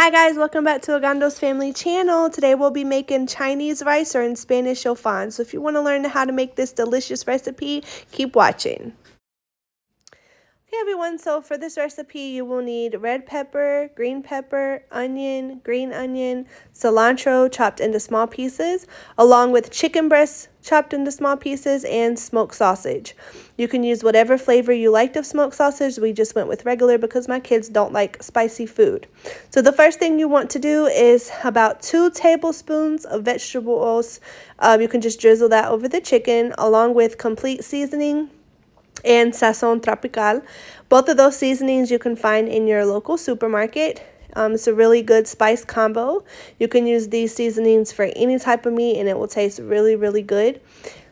Hi guys, welcome back to Oregano's Family Channel. Today we'll be making Chinese rice, or in Spanish, chofan. So if you want to learn how to make this delicious recipe, keep watching. Okay everyone, so for this recipe you will need red pepper, green onion, green onion, cilantro chopped into small pieces, along with chicken breast chopped into small pieces, and smoked sausage. You can use whatever flavor you liked of smoked sausage. We just went with regular because my kids don't like spicy food. So the first thing you want to do is about 2 tablespoons of vegetable oils. You can just drizzle that over the chicken, along with complete seasoning and Sazon tropical. Both of those seasonings you can find in your local supermarket. It's a really good spice combo. You can use these seasonings for any type of meat and it will taste really, really good.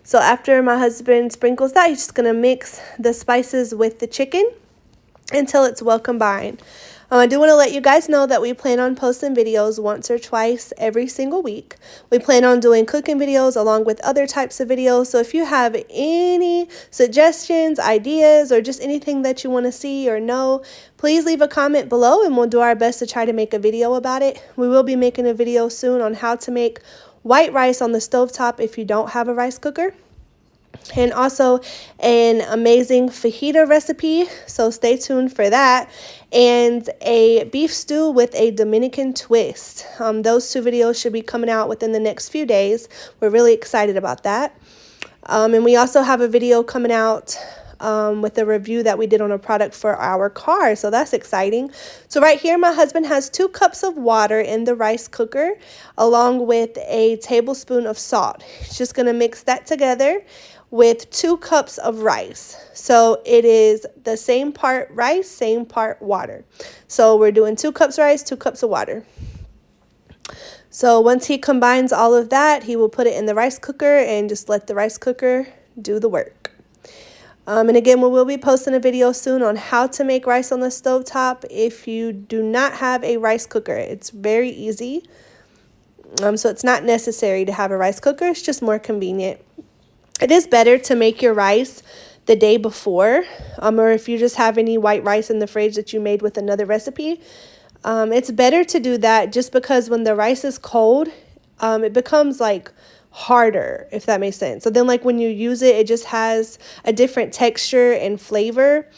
So after my husband sprinkles that, he's just going to mix the spices with the chicken until it's well combined. I do want to let you guys know that we plan on posting videos once or twice every single week. We plan on doing cooking videos along with other types of videos. So if you have any suggestions, ideas, or just anything that you want to see or know, please leave a comment below and we'll do our best to try to make a video about it. We will be making a video soon on how to make white rice on the stovetop if you don't have a rice cooker. And also an amazing fajita recipe, so stay tuned for that, and a beef stew with a Dominican twist. Those 2 videos should be coming out within the next few days. We're really excited about that. And we also have a video coming out with a review that we did on a product for our car, so that's exciting. So right here my husband has 2 cups of water in the rice cooker along with a tablespoon of salt. He's just going to mix that together with 2 cups of rice. So it is the same part rice, same part water. So we're doing 2 cups rice, 2 cups of water. So once he combines all of that, he will put it in the rice cooker and just let the rice cooker do the work. And again, we will be posting a video soon on how to make rice on the stovetop if you do not have a rice cooker. It's very easy. So it's not necessary to have a rice cooker. It's just more convenient. It is better to make your rice the day before, or if you just have any white rice in the fridge that you made with another recipe. It's better to do that just because when the rice is cold, it becomes like harder, if that makes sense. So then like when you use it, it just has a different texture and flavor.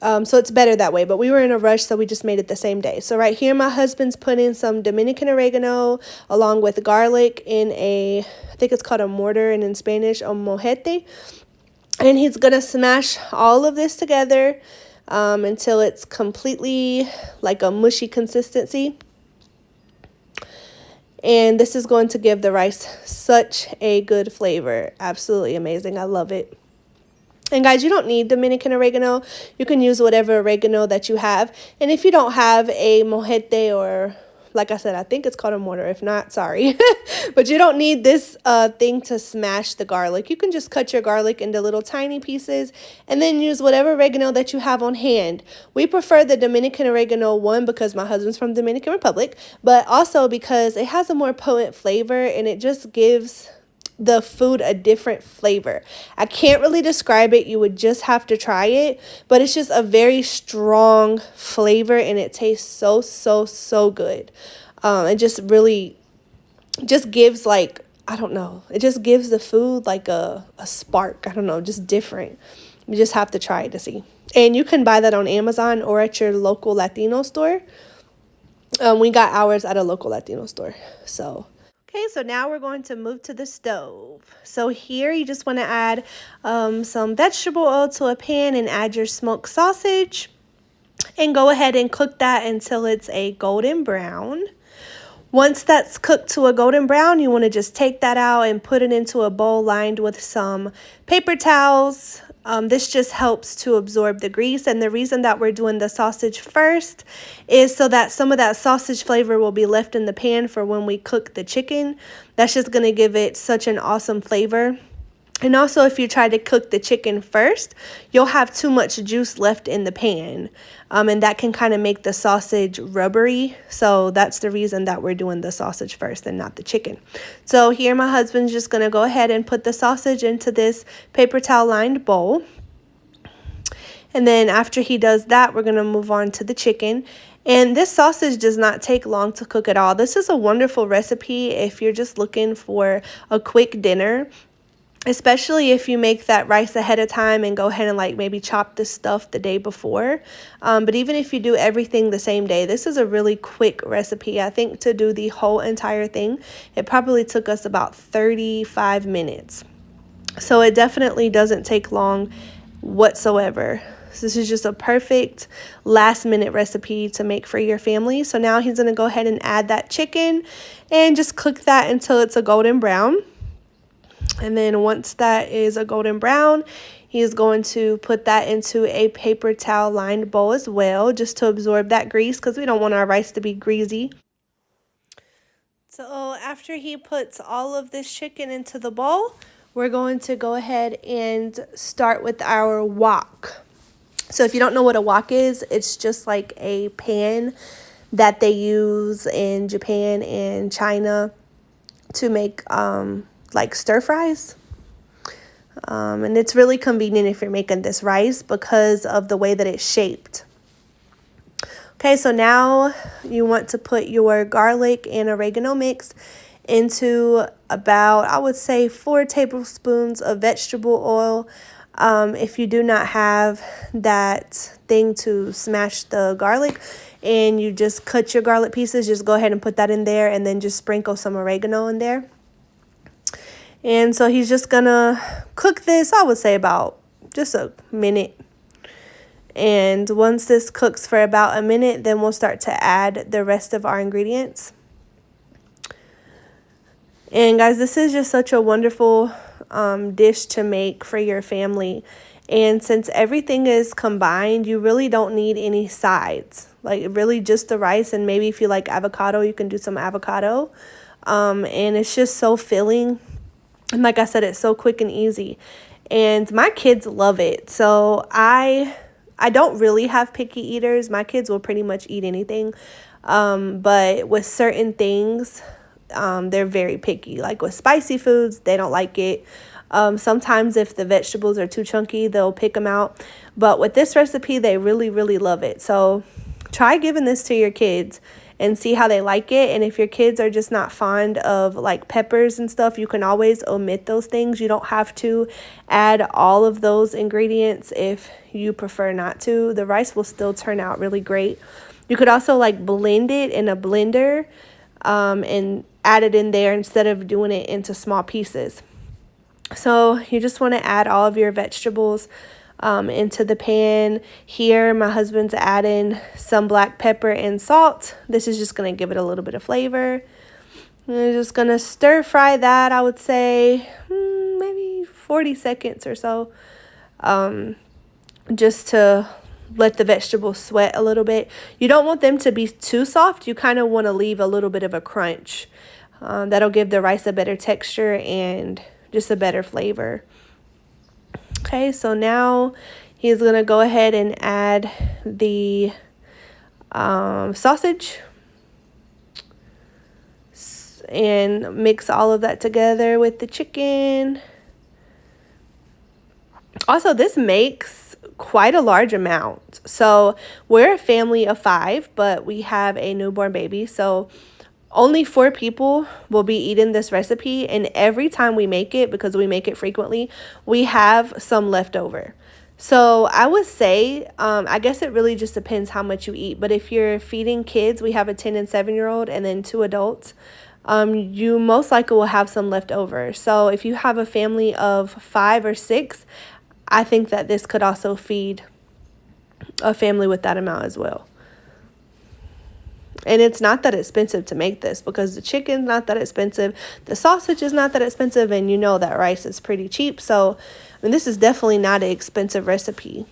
So it's better that way, but we were in a rush, so we just made it the same day. So right here, my husband's putting some Dominican oregano along with garlic in I think it's called a mortar, and in Spanish, a mojete. And he's going to smash all of this together until it's completely like a mushy consistency. And this is going to give the rice such a good flavor. Absolutely amazing. I love it. And guys, you don't need Dominican oregano. You can use whatever oregano that you have. And if you don't have a mojete, or like I said, I think it's called a mortar. If not, sorry. But you don't need this thing to smash the garlic. You can just cut your garlic into little tiny pieces and then use whatever oregano that you have on hand. We prefer the Dominican oregano one because my husband's from Dominican Republic, but also because it has a more potent flavor and it just gives the food a different flavor. I can't really describe it. You would just have to try it, but it's just a very strong flavor and it tastes so, so, so good. It just really just gives like, I don't know, it just gives the food like a spark. I don't know, just different. You just have to try it to see. And you can buy that on Amazon or at your local Latino store. We got ours at a local Latino store. Okay, so now we're going to move to the stove. So here you just want to add some vegetable oil to a pan and add your smoked sausage. And go ahead and cook that until it's a golden brown. Once that's cooked to a golden brown, you want to just take that out and put it into a bowl lined with some paper towels. This just helps to absorb the grease, and the reason that we're doing the sausage first is so that some of that sausage flavor will be left in the pan for when we cook the chicken. That's just going to give it such an awesome flavor. And also, if you try to cook the chicken first, you'll have too much juice left in the pan, and that can kind of make the sausage rubbery. So that's the reason that we're doing the sausage first and not the chicken. So here my husband's just going to go ahead and put the sausage into this paper towel lined bowl. And then after he does that, we're going to move on to the chicken. And this sausage does not take long to cook at all. This is a wonderful recipe if you're just looking for a quick dinner, especially if you make that rice ahead of time and go ahead and like maybe chop this stuff the day before. But even if you do everything the same day, this is a really quick recipe. I think to do the whole entire thing, it probably took us about 35 minutes. So it definitely doesn't take long whatsoever. So this is just a perfect last minute recipe to make for your family. So now he's going to go ahead and add that chicken and just cook that until it's a golden brown. And then once that is a golden brown, he's going to put that into a paper towel lined bowl as well, just to absorb that grease, because we don't want our rice to be greasy. So after he puts all of this chicken into the bowl, we're going to go ahead and start with our wok. So if you don't know what a wok is, it's just like a pan that they use in Japan and China to make like stir fries. And it's really convenient if you're making this rice because of the way that it's shaped. Okay, so now you want to put your garlic and oregano mix into about, I would say, 4 tablespoons of vegetable oil. If you do not have that thing to smash the garlic and you just cut your garlic pieces, just go ahead and put that in there and then just sprinkle some oregano in there. And so he's just gonna cook this, I would say about just a minute. And once this cooks for about a minute, then we'll start to add the rest of our ingredients. And guys, this is just such a wonderful dish to make for your family. And since everything is combined, you really don't need any sides. Like really just the rice, and maybe if you like avocado, you can do some avocado. And it's just so filling. And like I said, it's so quick and easy. And my kids love it. So I don't really have picky eaters. My kids will pretty much eat anything. But with certain things, they're very picky. Like with spicy foods, they don't like it. Sometimes if the vegetables are too chunky, they'll pick them out. But with this recipe, they really, really love it. So try giving this to your kids and see how they like it. And if your kids are just not fond of like peppers and stuff, you can always omit those things. You don't have to add all of those ingredients if you prefer not to. The rice will still turn out really great. You could also like blend it in a blender and add it in there instead of doing it into small pieces. So you just want to add all of your vegetables into the pan. Here my husband's adding some black pepper and salt. This is just going to give it a little bit of flavor. I'm just going to stir fry that, I would say maybe 40 seconds or so, just to let the vegetables sweat a little bit. You don't want them to be too soft. You kind of want to leave a little bit of a crunch. That'll give the rice a better texture and just a better flavor. Okay, so now he's going to go ahead and add the sausage and mix all of that together with the chicken. Also, this makes quite a large amount. So we're a family of 5, but we have a newborn baby. So only 4 people will be eating this recipe, and every time we make it, because we make it frequently, we have some left over. So I would say, I guess it really just depends how much you eat. But if you're feeding kids, we have a 10 and 7-year-old and then 2 adults, you most likely will have some left over. So if you have a family of 5 or 6, I think that this could also feed a family with that amount as well. And it's not that expensive to make this because the chicken's not that expensive. The sausage is not that expensive. And you know that rice is pretty cheap. So I mean, this is definitely not an expensive recipe.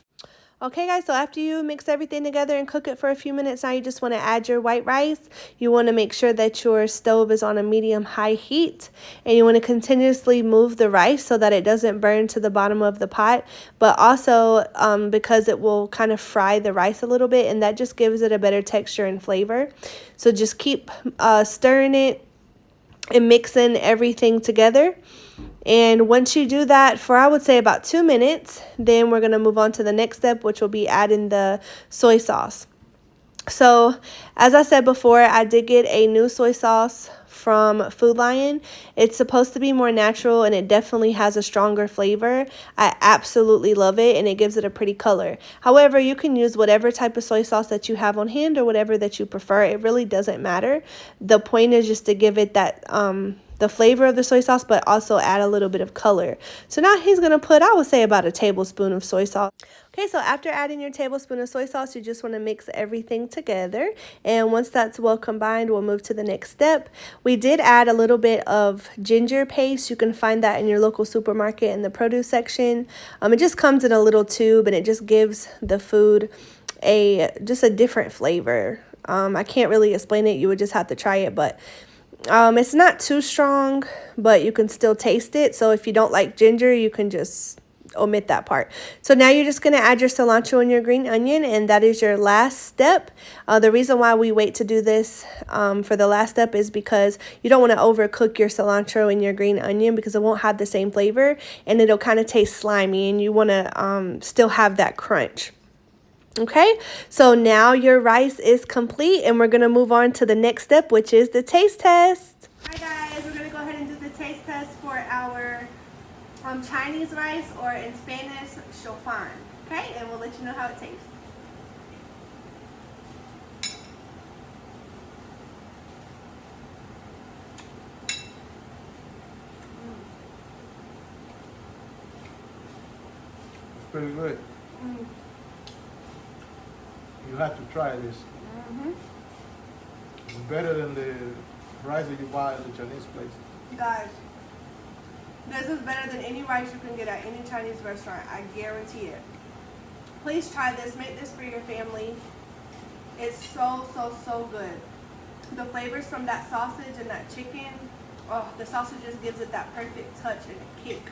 Okay, guys, so after you mix everything together and cook it for a few minutes, now you just want to add your white rice. You want to make sure that your stove is on a medium-high heat, and you want to continuously move the rice so that it doesn't burn to the bottom of the pot, but also because it will kind of fry the rice a little bit, and that just gives it a better texture and flavor. So just keep stirring it and mixing everything together. And once you do that for, I would say, about 2 minutes, then we're going to move on to the next step, which will be adding the soy sauce. So, as I said before, I did get a new soy sauce from Food Lion. It's supposed to be more natural and it definitely has a stronger flavor. I absolutely love it and it gives it a pretty color. However, you can use whatever type of soy sauce that you have on hand or whatever that you prefer. It really doesn't matter. The point is just to give it that the flavor of the soy sauce, but also add a little bit of color. So now he's going to put, I would say, about a tablespoon of soy sauce. Okay, so after adding your tablespoon of soy sauce, you just want to mix everything together. And once that's well combined, we'll move to the next step. We did add a little bit of ginger paste. You can find that in your local supermarket in the produce section. It just comes in a little tube and it just gives the food just a different flavor. I can't really explain it. You would just have to try it, but it's not too strong, but you can still taste it. So if you don't like ginger, you can just omit that part. So now you're just going to add your cilantro and your green onion, and that is your last step. The reason why we wait to do this for the last step is because you don't want to overcook your cilantro and your green onion because it won't have the same flavor and it'll kind of taste slimy, and you want to still have that crunch. Okay, so now your rice is complete and we're going to move on to the next step, which is the taste test. Hi guys, we're going to go ahead and do the taste test for our Chinese rice, or in Spanish, chaufan. Okay, and we'll let you know how it tastes. It's pretty good. You have to try this. It's better than the rice that you buy at the Chinese place. Guys, this is better than any rice you can get at any Chinese restaurant. I guarantee it. Please try this. Make this for your family. It's so, so, so good. The flavors from that sausage and that chicken, oh, the sausage just gives it that perfect touch and a kick.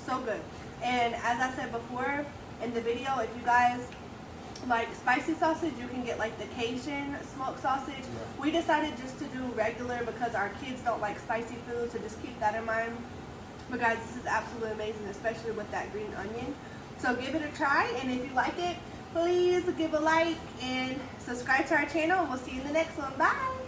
So good. And as I said before in the video, if you guys like spicy sausage, you can get like the Cajun smoked sausage. Yeah. We decided just to do regular because our kids don't like spicy food, so just keep that in mind. But guys, this is absolutely amazing, especially with that green onion. So give it a try, and if you like it, please give a like and subscribe to our channel, and we'll see you in the next one. Bye!